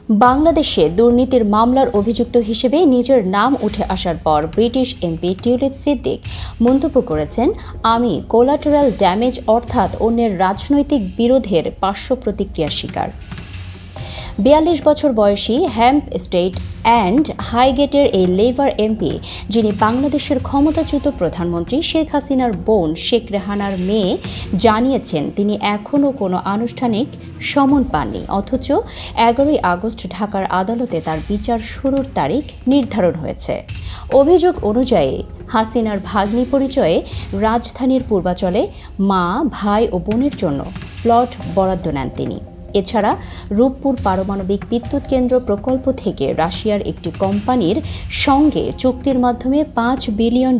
বাংলাদেশে দুর্নীতির মামলার অভিযুক্ত হিসেবে নিজের নাম উঠে আসার পর ব্রিটিশ এমপি টিউলিপ সিদ্দিক মন্তব্য করেছেন, আমি কোলাটেরাল ড্যামেজ অর্থাৎ অন্যের রাজনৈতিক বিরোধের পার্শ্ব প্রতিক্রিয়ার শিকার। ৪২ বছর বয়সী হ্যাম্প স্টেট অ্যান্ড হাইগেটের এই লেবার এমপি, যিনি বাংলাদেশের ক্ষমতাচ্যুত প্রধানমন্ত্রী শেখ হাসিনার বোন শেখ রেহানার মেয়ে, জানিয়েছেন তিনি এখনও কোনো আনুষ্ঠানিক সমন পাননি, অথচ ১১ই আগস্ট ঢাকার আদালতে তার বিচার শুরুর তারিখ নির্ধারণ হয়েছে। অভিযোগ অনুযায়ী হাসিনার ভাগ্নি পরিচয়ে রাজধানীর পূর্বাচলে মা, ভাই ও বোনের জন্য প্লট বরাদ্দ নেন তিনি। এছাড়া রূপপুর পারমাণবিক বিদ্যুৎ কেন্দ্র প্রকল্প থেকে রাশিয়ার একটি কোম্পানির সঙ্গে চুক্তির মাধ্যমে $5 বিলিয়ন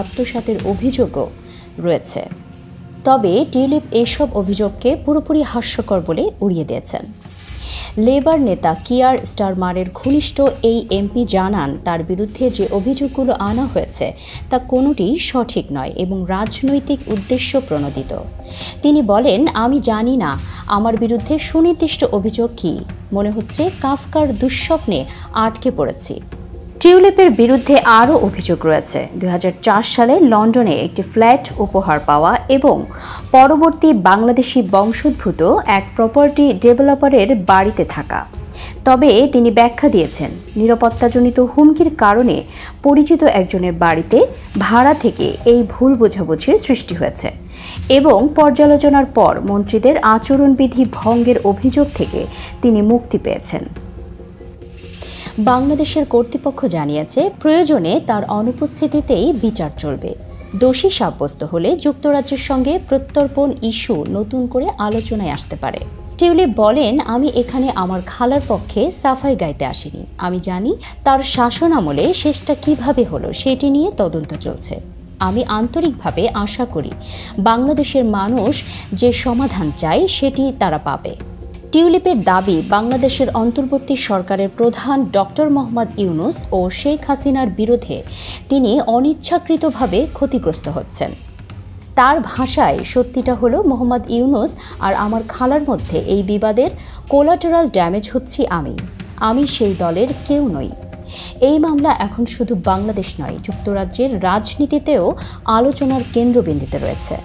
আত্মসাতের অভিযোগও রয়েছে। তবে টিউলিপ এসব অভিযোগকে পুরোপুরি হাস্যকর বলে উড়িয়ে দিয়েছেন। লেবার নেতা কিয়ার স্টারমারের ঘনিষ্ঠ এই এমপি জানান, তার বিরুদ্ধে যে অভিযোগগুলো আনা হয়েছে তা কোনোটিই সঠিক নয় এবং রাজনৈতিক উদ্দেশ্য প্রণোদিত। তিনি বলেন, আমি জানি না আমার বিরুদ্ধে সুনির্দিষ্ট অভিযোগ কী, মনে হচ্ছে কাফকার দুঃস্বপ্নে আটকে পড়েছি। টিউলিপের বিরুদ্ধে আরও অভিযোগ রয়েছে ২০০৪ সালে লন্ডনে একটি ফ্ল্যাট উপহার পাওয়া এবং পরবর্তী বাংলাদেশি বংশোদ্ভূত এক প্রপার্টি ডেভেলপারের বাড়িতে থাকা। তবে তিনি ব্যাখ্যা দিয়েছেন, নিরাপত্তাজনিত হুমকির কারণে পরিচিত একজনের বাড়িতে ভাড়া থেকে এই ভুল বোঝাবুঝির সৃষ্টি হয়েছে এবং পর্যালোচনার পর মন্ত্রীদের আচরণবিধি ভঙ্গের অভিযোগ থেকে তিনি মুক্তি পেয়েছেন। বাংলাদেশের কর্তৃপক্ষ জানিয়েছে, প্রয়োজনে তার অনুপস্থিতিতেই বিচার চলবে। দোষী সাব্যস্ত হলে যুক্তরাজ্যের সঙ্গে প্রত্যর্পণ ইস্যু নতুন করে আলোচনায় আসতে পারে। টিউলিপ বলেন, আমি এখানে আমার খালার পক্ষে সাফাই গাইতে আসিনি। আমি জানি তার শাসন আমলে শেষটা কিভাবে হলো সেটি নিয়ে তদন্ত চলছে। আমি আন্তরিকভাবে আশা করি বাংলাদেশের মানুষ যে সমাধান চায় সেটি তারা পাবে। টিউলিপের দাবি, বাংলাদেশের অন্তর্বর্তী সরকারের প্রধান ডক্টর মোহাম্মদ ইউনূস ও শেখ হাসিনার বিরুদ্ধে তিনি অনিচ্ছাকৃতভাবে ক্ষতিগ্রস্ত হচ্ছেন। তার ভাষায়, সত্যিটা হলো মোহাম্মদ ইউনূস আর আমার খালার মধ্যে এই বিবাদের কোলাটেরাল ড্যামেজ হচ্ছি আমি সেই দলের কেউ নই। এই মামলা এখন শুধু বাংলাদেশ নয়, যুক্তরাজ্যের রাজনীতিতেও আলোচনার কেন্দ্রবিন্দুতে রয়েছে।